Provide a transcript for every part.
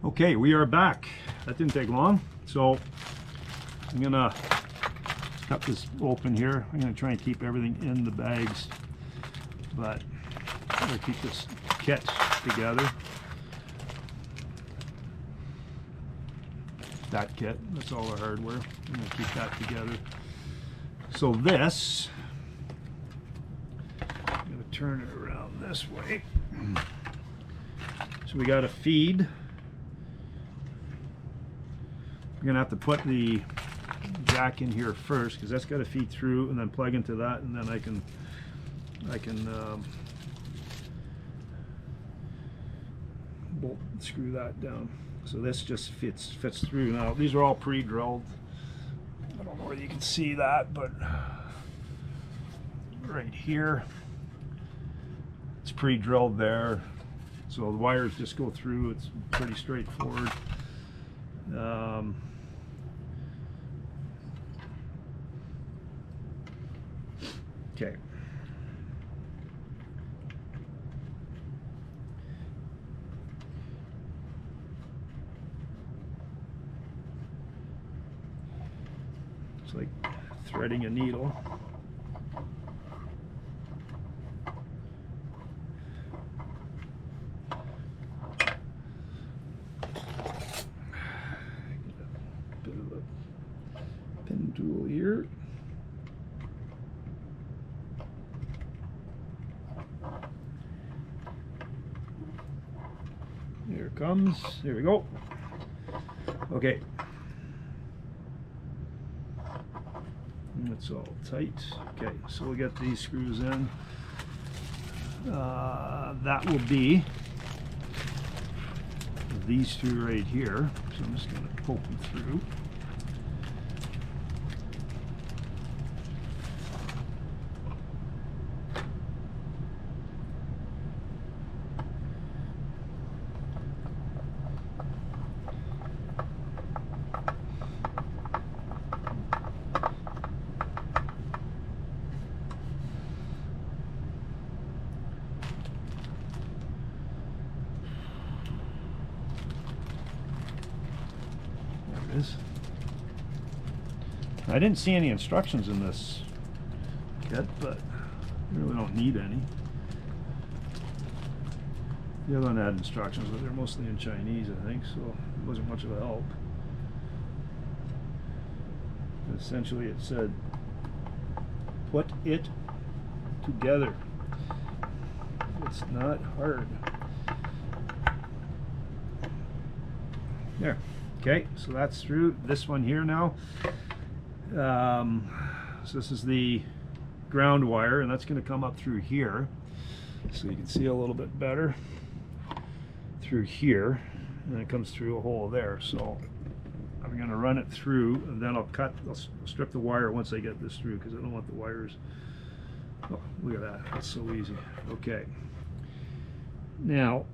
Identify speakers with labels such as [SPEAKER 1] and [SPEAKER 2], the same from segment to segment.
[SPEAKER 1] Okay, we are back. That didn't take long. So I'm gonna cut this open here. I'm gonna try and keep everything in the bags, but I'm gonna keep this kit together. That kit, that's all the hardware. I'm gonna keep that together. So this, I'm gonna turn it around this way. So we got a feed. We're gonna have to put the jack in here first because that's got to feed through and then plug into that, and then I can bolt screw that down. So this just fits through. Now these are all pre-drilled. I don't know whether you can see that, but right here it's pre-drilled there. So the wires just go through. It's pretty straightforward. Okay. It's like threading a needle. Bit of a pin tool here. Here it comes. There we go. Okay. It's all tight. Okay, so we'll get these screws in. That will be these two right here. So I'm just going to poke them through. I didn't see any instructions in this kit, but you really don't need any. The other one had instructions, but they're mostly in Chinese, I think, so it wasn't much of a help. But essentially it said, put it together. It's not hard. There. Okay, so that's through. This one here now. So this is the ground wire, and that's going to come up through here, so you can see a little bit better through here, and it comes through a hole there. So I'm going to run it through, and then I'll strip the wire once I get this through, because I don't want the wires. Oh, look at that, that's so easy. Okay, now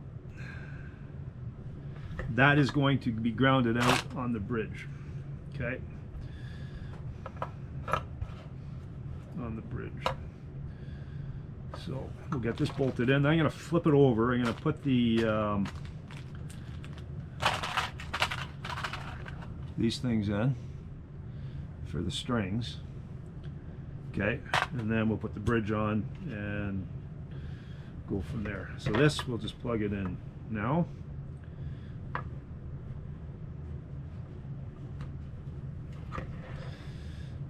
[SPEAKER 1] that is going to be grounded out on the bridge. Okay, on the bridge. So we'll get this bolted in. I'm going to flip it over. I'm going to put the these things in for the strings. Okay, and then we'll put the bridge on and go from there. So this, we'll just plug it in now.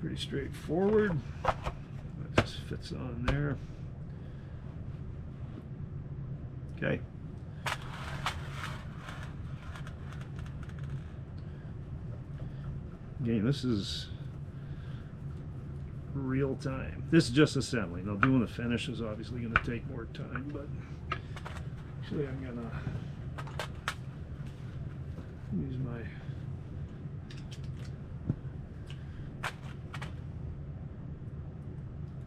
[SPEAKER 1] Pretty straightforward. That just fits on there. Okay. Again, this is real time. This is just assembly. Now doing the finish is obviously going to take more time, but actually I'm going to use my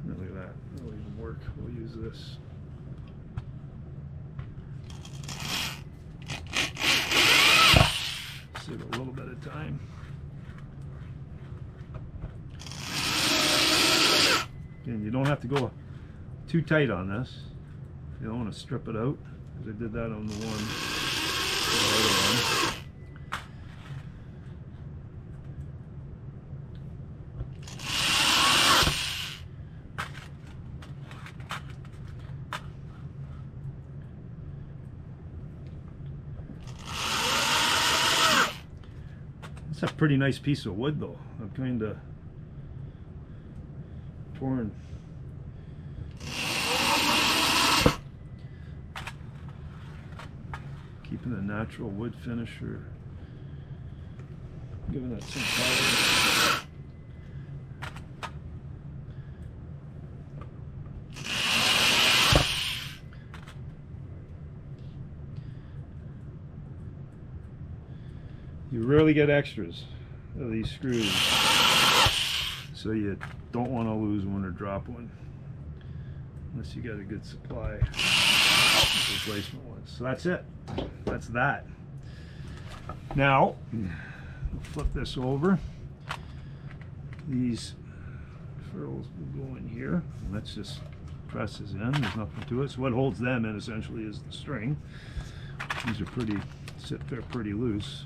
[SPEAKER 1] look at that. That'll even work. We'll use this. Save a little bit of time. And you don't have to go too tight on this. You don't want to strip it out, because I did that on the other one. a pretty nice piece of wood though. I'm kind of torn. Keeping a natural wood finish, or giving it some color. You rarely get extras of these screws, so you don't want to lose one or drop one unless you got a good supply of replacement ones. So that's it. That's that. Now, we'll flip this over. These ferrules will go in here, and that's just presses in. There's nothing to it. So what holds them in essentially is the string. These are they're pretty loose.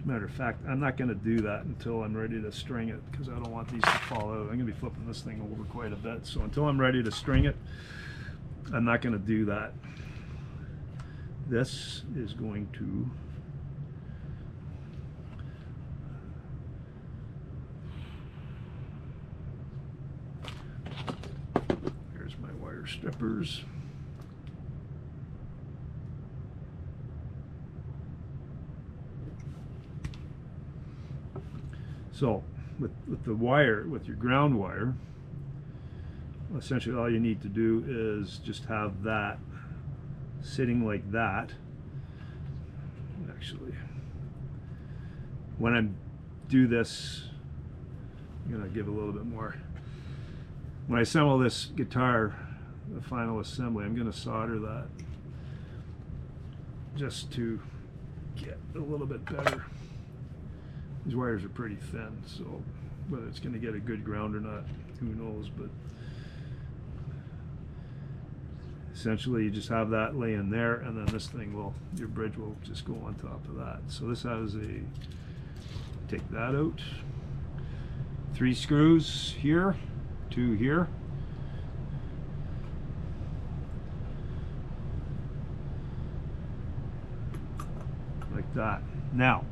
[SPEAKER 1] Matter of fact, I'm not going to do that until I'm ready to string it, because I don't want these to fall out. I'm going to be flipping this thing over quite a bit, so until I'm ready to string it, I'm not going to do that. This is going to here's my wire strippers. So with the wire, with your ground wire, essentially all you need to do is just have that sitting like that. Actually, when I do this, I'm going to give a little bit more. When I assemble this guitar, the final assembly, I'm going to solder that just to get a little bit better. These wires are pretty thin, so whether it's going to get a good ground or not, who knows, but essentially you just have that laying there, and then this thing your bridge will just go on top of that. So this has take that out, 3 screws here, 2 here. Like that. Now,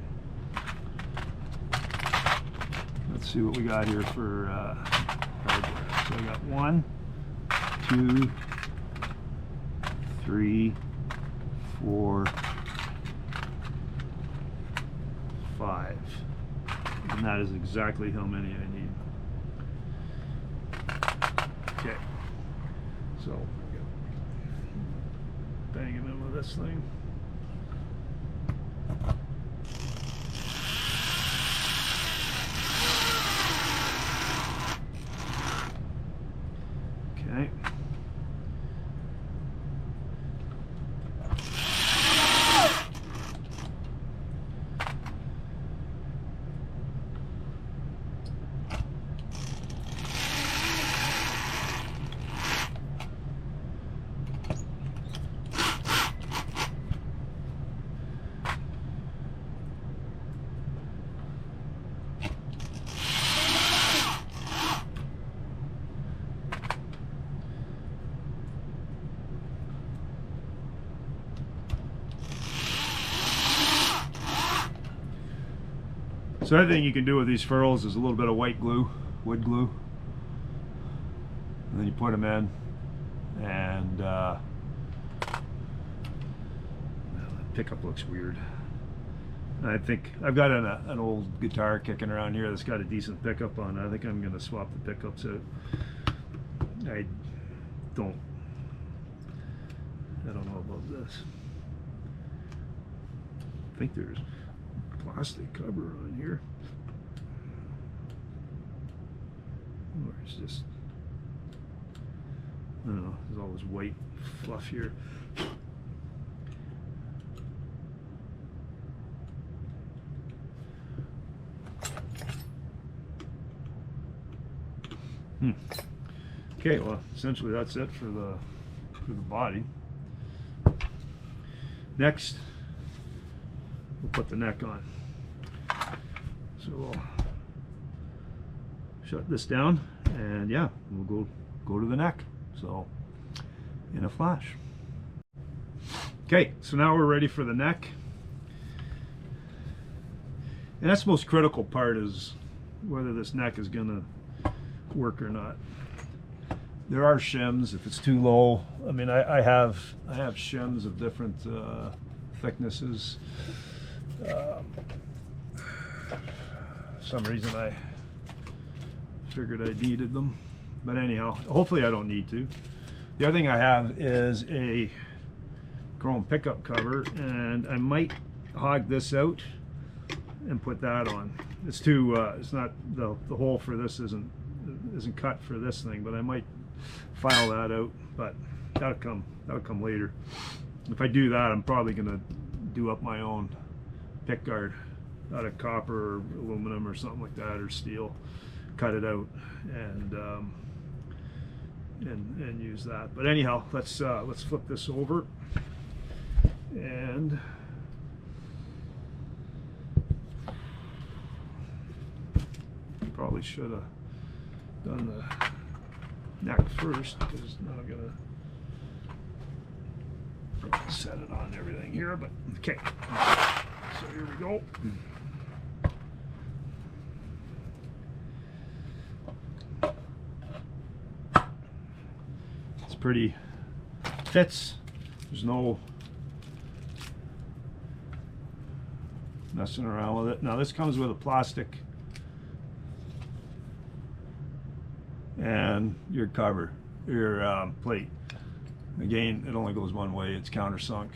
[SPEAKER 1] let's see what we got here for hardware. So I got 1, 2, 3, 4, 5. And that is exactly how many I need. Okay. So bang him in with this thing. Okay. So the other thing you can do with these ferrules is a little bit of white glue, wood glue, and then you put them in, and the pickup looks weird. I think I've got an old guitar kicking around here that's got a decent pickup on it. I think I'm going to swap the pickups out. I don't know about this. I think there's plastic cover on here, or it's just, I don't know, there's all this white fluff here. Okay, well, essentially that's it for the body. Next, we'll put the neck on. So we'll shut this down, and yeah, we'll go to the neck. So in a flash. Okay, so now we're ready for the neck. And that's the most critical part, is whether this neck is gonna work or not. There are shims if it's too low. I mean, I have shims of different thicknesses. For some reason I figured I needed them, but anyhow, hopefully I don't need to. The other thing I have is a chrome pickup cover, and I might hog this out and put that on. It's too it's not, the hole for this isn't cut for this thing, but I might file that out, but that'll come later. If I do that, I'm probably gonna do up my own pick guard out of copper or aluminum or something like that, or steel. Cut it out and use that. But anyhow, let's flip this over, and probably should have done the neck first, because now I'm gonna set it on everything here. But okay, so here we go. It's pretty, fits. There's no messing around with it. Now this comes with a plastic and your cover, your plate. Again, it only goes one way. It's countersunk,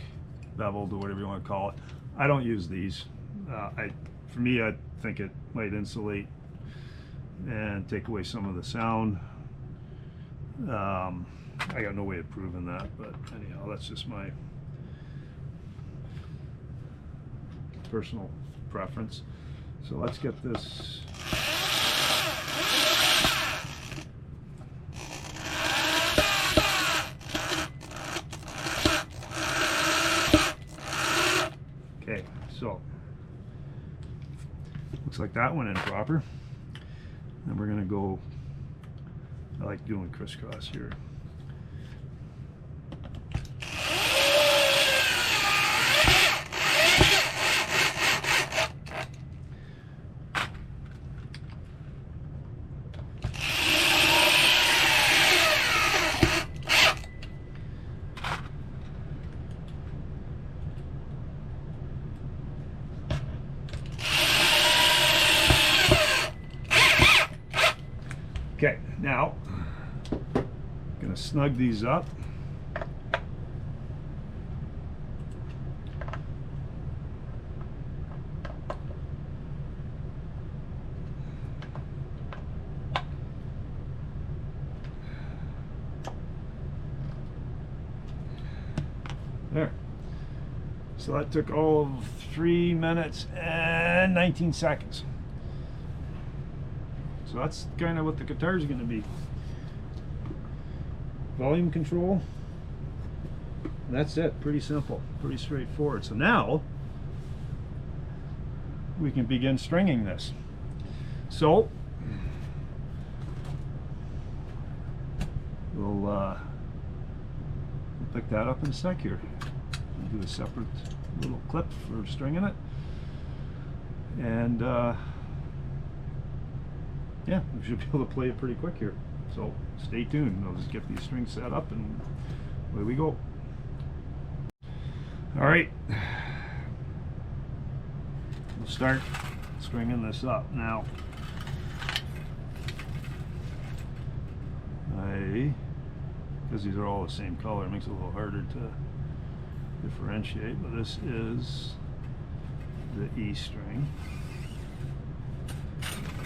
[SPEAKER 1] beveled, or whatever you want to call it. I don't use these. For me, I think it might insulate and take away some of the sound. I got no way of proving that, but anyhow, that's just my personal preference. So let's get this. Okay, so looks like that went in proper. And we're gonna go, I like doing crisscross here. Okay, now I'm gonna snug these up. There. So that took all of 3 minutes and 19 seconds. So that's kind of what the guitar is going to be. Volume control. And that's it. Pretty simple. Pretty straightforward. So now we can begin stringing this. So we'll pick that up in a sec here. We'll do a separate little clip for stringing it. And yeah, we should be able to play it pretty quick here. So stay tuned. I'll just get these strings set up and away we go. All right, we'll start stringing this up now. Because these are all the same color, it makes it a little harder to differentiate, but this is the E string.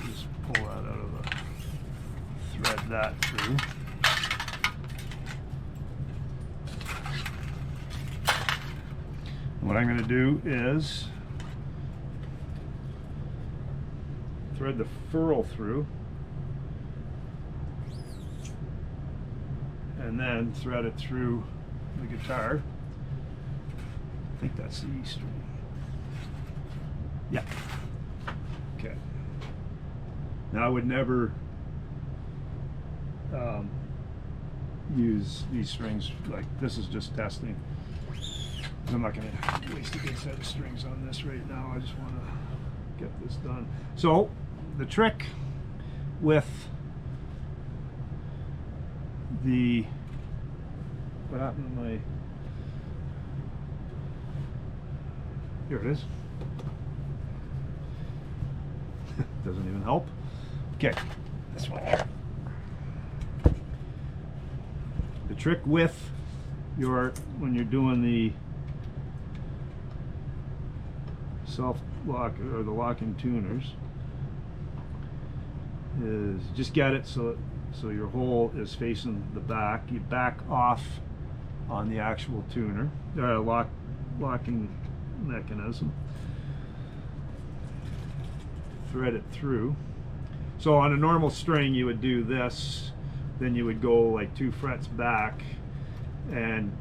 [SPEAKER 1] Just pull that out of the thread that through. And what I'm going to do is thread the ferrule through and then thread it through the guitar. I think that's the E string. Yeah. Okay. Now I would never use these strings, like this is just testing. I'm not going to waste a good set of strings on this right now. I just want to get this done. So the trick with the, what happened to my, here it is. Doesn't even help. Okay, this one here. The trick with your, when you're doing the self-lock or the locking tuners, is just get it so your hole is facing the back. You back off on the actual tuner, locking mechanism. Thread it through. So on a normal string you would do this, then you would go like 2 frets back and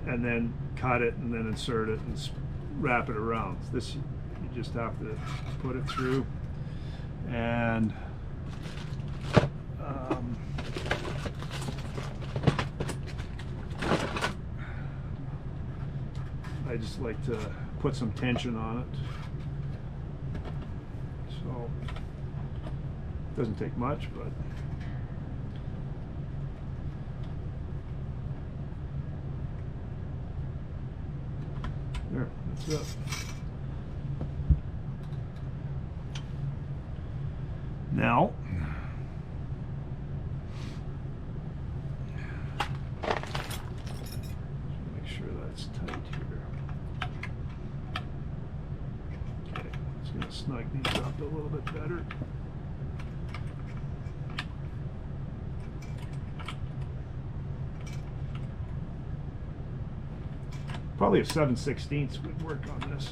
[SPEAKER 1] then cut it and then insert it and wrap it around. This, you just have to put it through, and I just like to put some tension on it. So it doesn't take much, but there, that's it. Now, make sure that's tight here. Okay, it's going to snug these up a little bit better. Probably a 7/16 would work on this.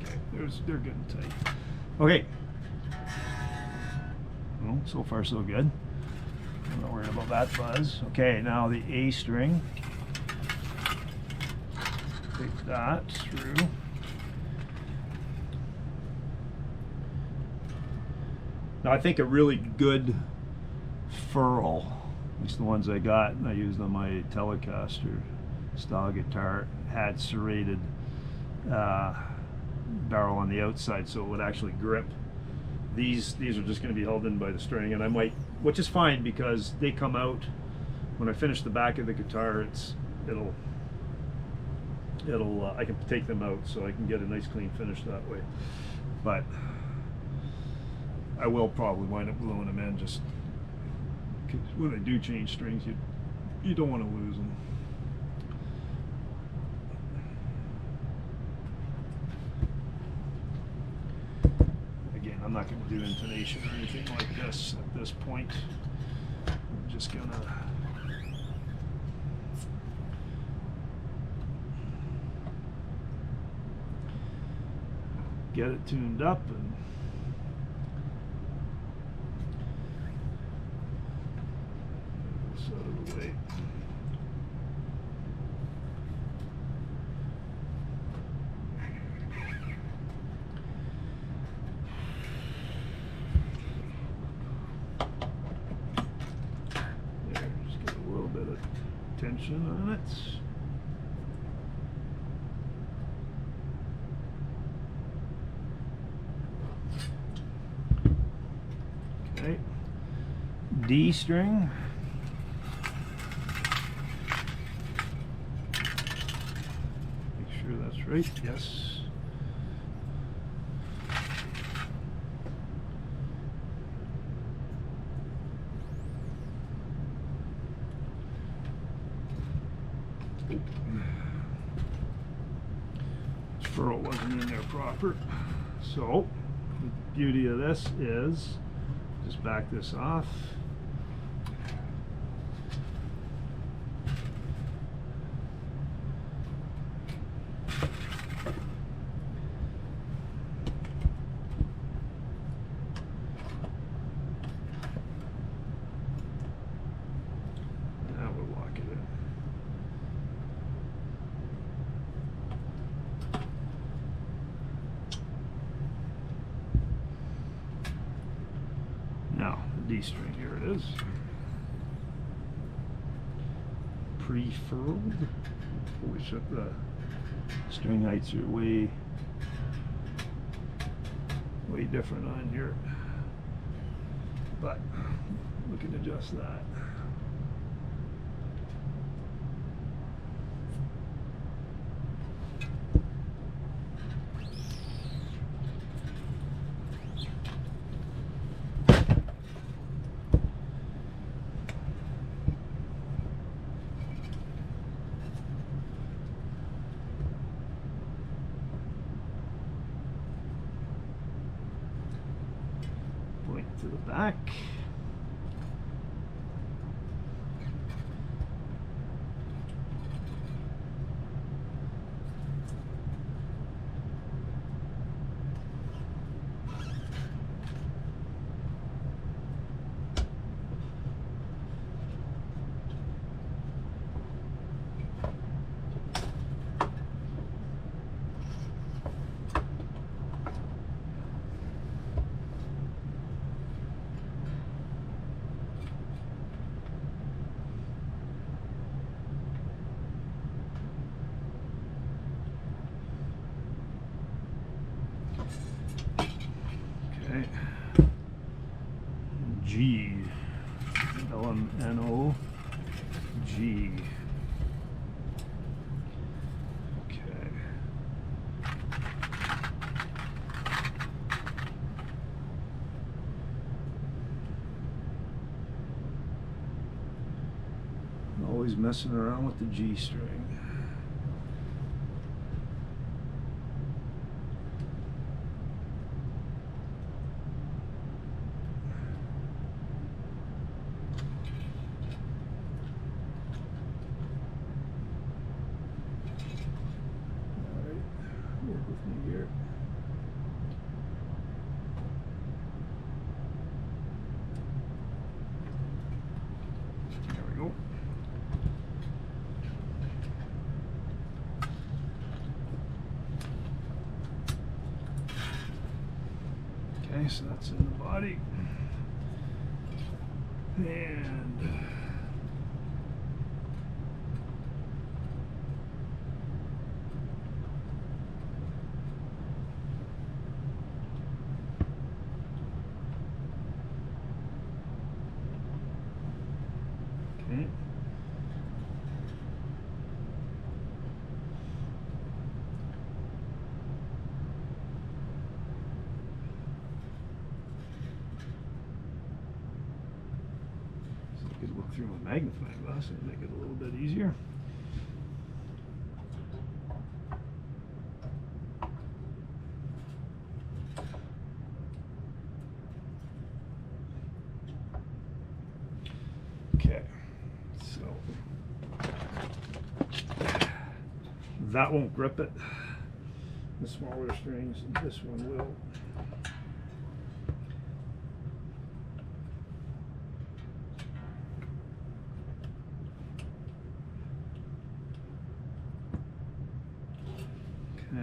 [SPEAKER 1] Okay, they're getting tight. Okay. Well, so far so good. I'm not worried about that buzz. Okay, now the A string. Take that through. Now I think a really good ferrule, at least the ones I got, and I used on my Telecaster style guitar, had serrated barrel on the outside, so it would actually grip. These are just going to be held in by the string, and I might, which is fine because they come out when I finish the back of the guitar. It'll I can take them out, so I can get a nice clean finish that way. But I will probably wind up gluing them in, just cause when I do change strings, you don't want to lose them. Again, I'm not going to do intonation or anything like this at this point. I'm just going to get it tuned up and out of the way. There, just get a little bit of tension on it. Okay, D string. That's right, yes. This furrow wasn't in there proper. So, the beauty of this is, just back this off. Now, D string. Here it is. Pre-furled. Holy shit, the string heights are way different on here. But we can adjust that. Point to the back. Okay. G. L-M-N-O. G. Okay. Always messing around with the G string. Work with me here. There we go. Okay, so that's in the body. And okay. So I could look through my magnifying glass and make it a little bit easier. Okay, so that won't grip it. The smaller strings, this one will.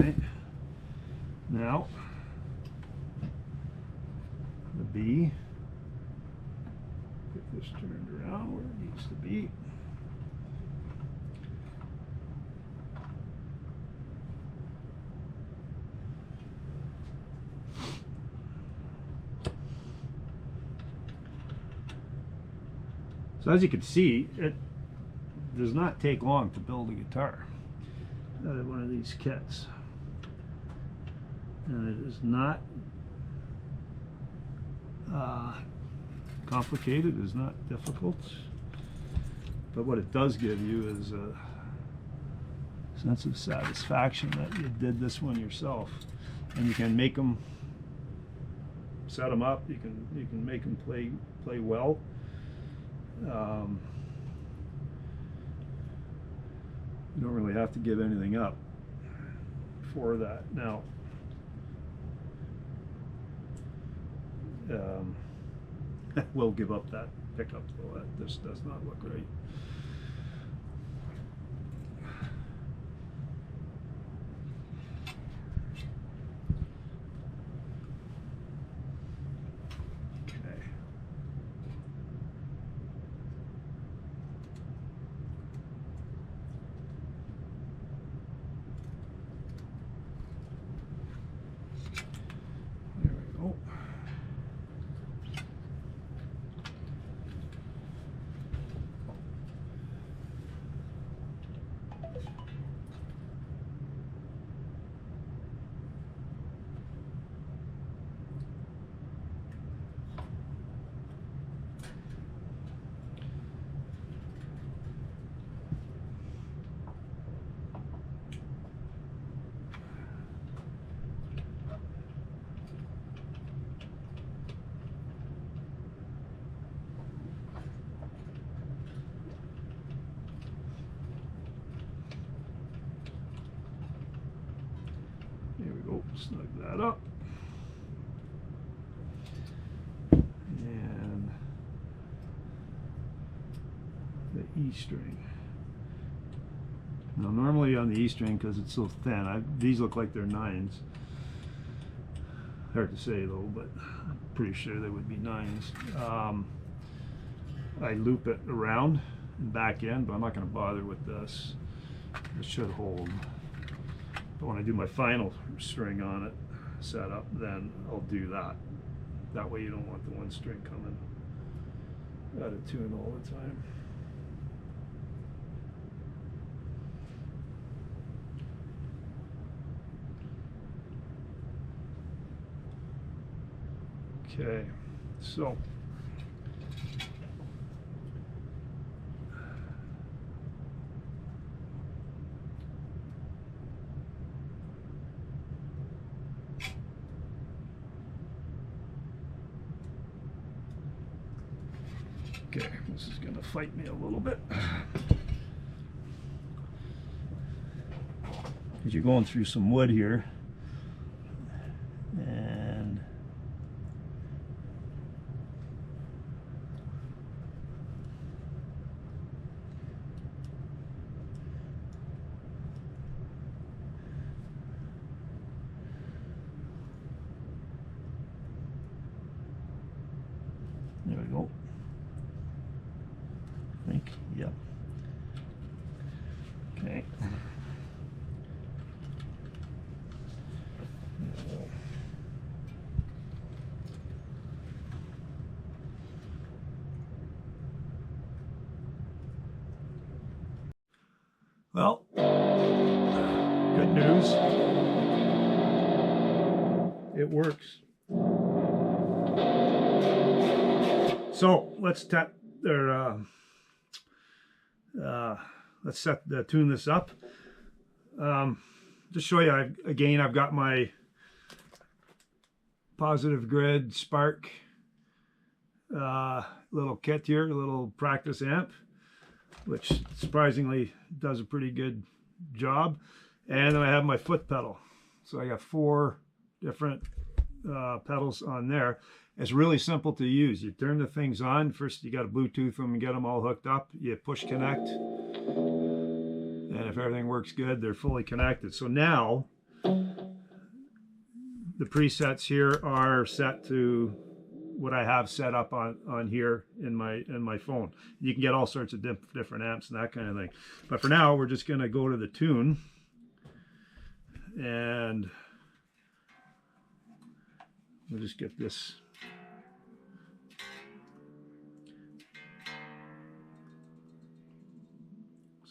[SPEAKER 1] Okay, now the B. Get this turned around where it needs to be. So as you can see, it does not take long to build a guitar out of one of these kits. And it is not complicated, it is not difficult. But what it does give you is a sense of satisfaction that you did this one yourself. And you can make them, set them up, you can make them play well. You don't really have to give anything up for that. Now, we'll give up that pickup though. This does not look right. Okay. snug that up. And the E string. Now normally on the E string, because it's so thin, these look like they're 9s. Hard to say though, but I'm pretty sure they would be 9s. I loop it around and back in, but I'm not going to bother with this. It should hold. But when I do my final string on it setup, then I'll do that. That way you don't want the one string coming out of tune all the time. Okay, so okay, this is going to fight me a little bit. Because you're going through some wood here. And there we go. I think, yep. Okay. Well, good news. It works. So let's tune this up. Just show you again. I've got my positive grid spark little kit here, a little practice amp, which surprisingly does a pretty good job. And then I have my foot pedal. So I got 4 different pedals on there. It's really simple to use. You turn the things on. First, you got to Bluetooth them and get them all hooked up. You push connect. And if everything works good, they're fully connected. So now, the presets here are set to what I have set up on here in my phone. You can get all sorts of different amps and that kind of thing. But for now, we're just going to go to the tune. And we'll just get this.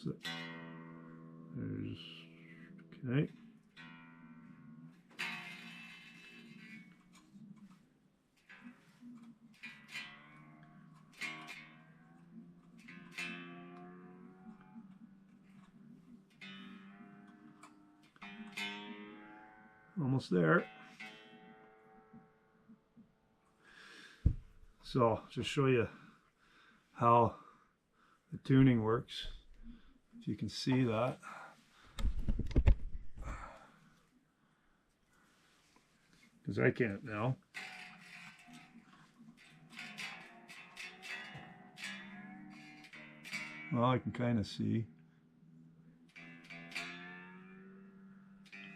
[SPEAKER 1] So there's, okay. Almost there. So just show you how the tuning works. If you can see that. Because I can't now. Well, I can kind of see.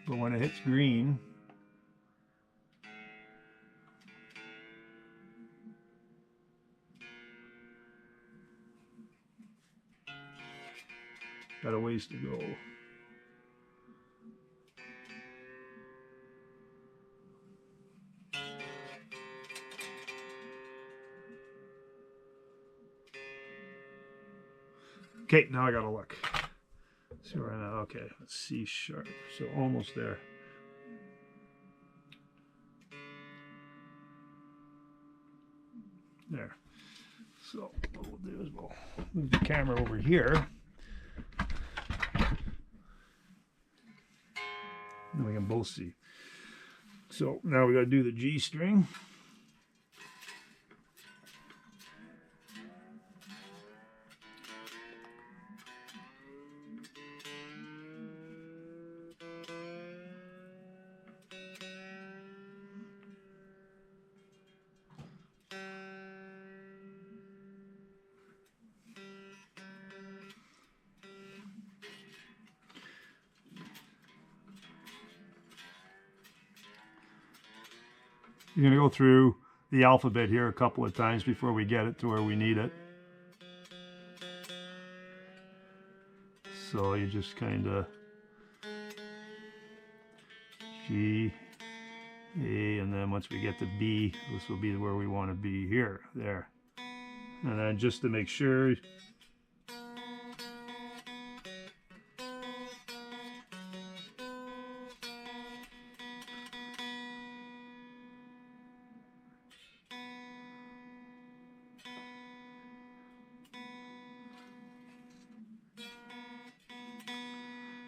[SPEAKER 1] But when it hits green, got a ways to go. Okay, now I gotta look. See where I'm at. Okay, let's C sharp. So almost there. There. So what we'll do is we'll move the camera over here. And we can both see. So now we got to do the G string. You're going to go through the alphabet here a couple of times before we get it to where we need it. So you just kind of G, A, and then once we get to B, this will be where we want to be here, there. And then just to make sure,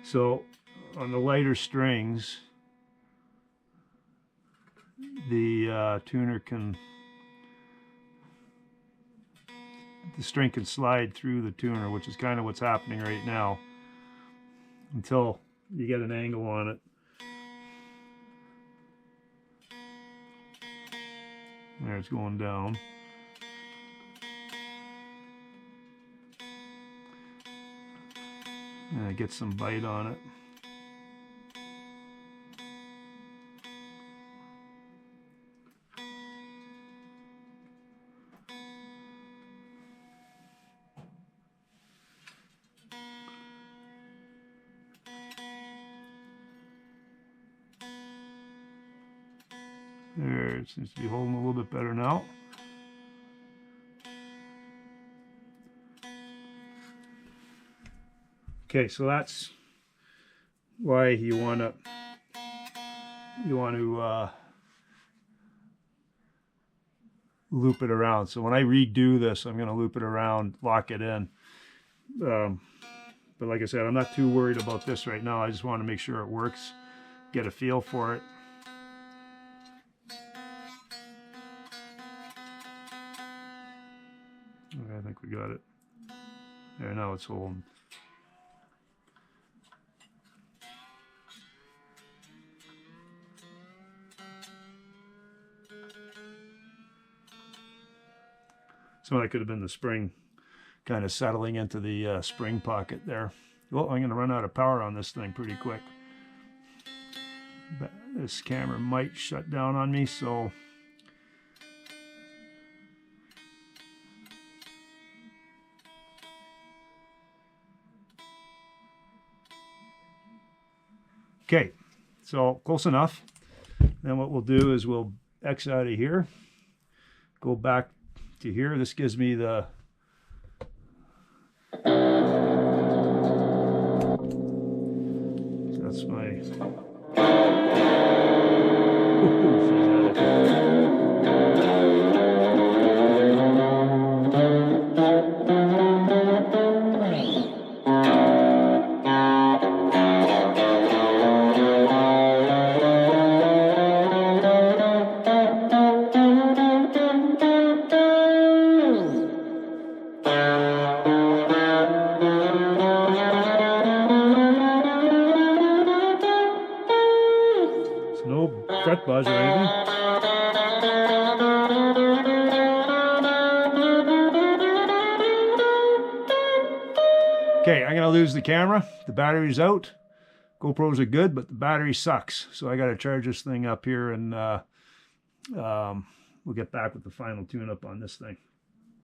[SPEAKER 1] so on the lighter strings, the tuner can, the string can slide through the tuner, which is kind of what's happening right now, until you get an angle on it. There, it's going down. And it gets some bite on it. There, it seems to be holding a little bit better now. Okay, so that's why you want to loop it around. So when I redo this, I'm going to loop it around, lock it in. But like I said, I'm not too worried about this right now. I just want to make sure it works, get a feel for it. Okay, I think we got it. There, now it's holding. So that could have been the spring kind of settling into the spring pocket there. Well, I'm going to run out of power on this thing pretty quick. But this camera might shut down on me, so okay, so close enough. Then what we'll do is we'll X out of here, go back to here. This gives me the so that's my fret buzz or anything. Okay, I'm going to lose the camera. The battery's out. GoPros are good, but the battery sucks. So I got to charge this thing up here, and we'll get back with the final tune-up on this thing.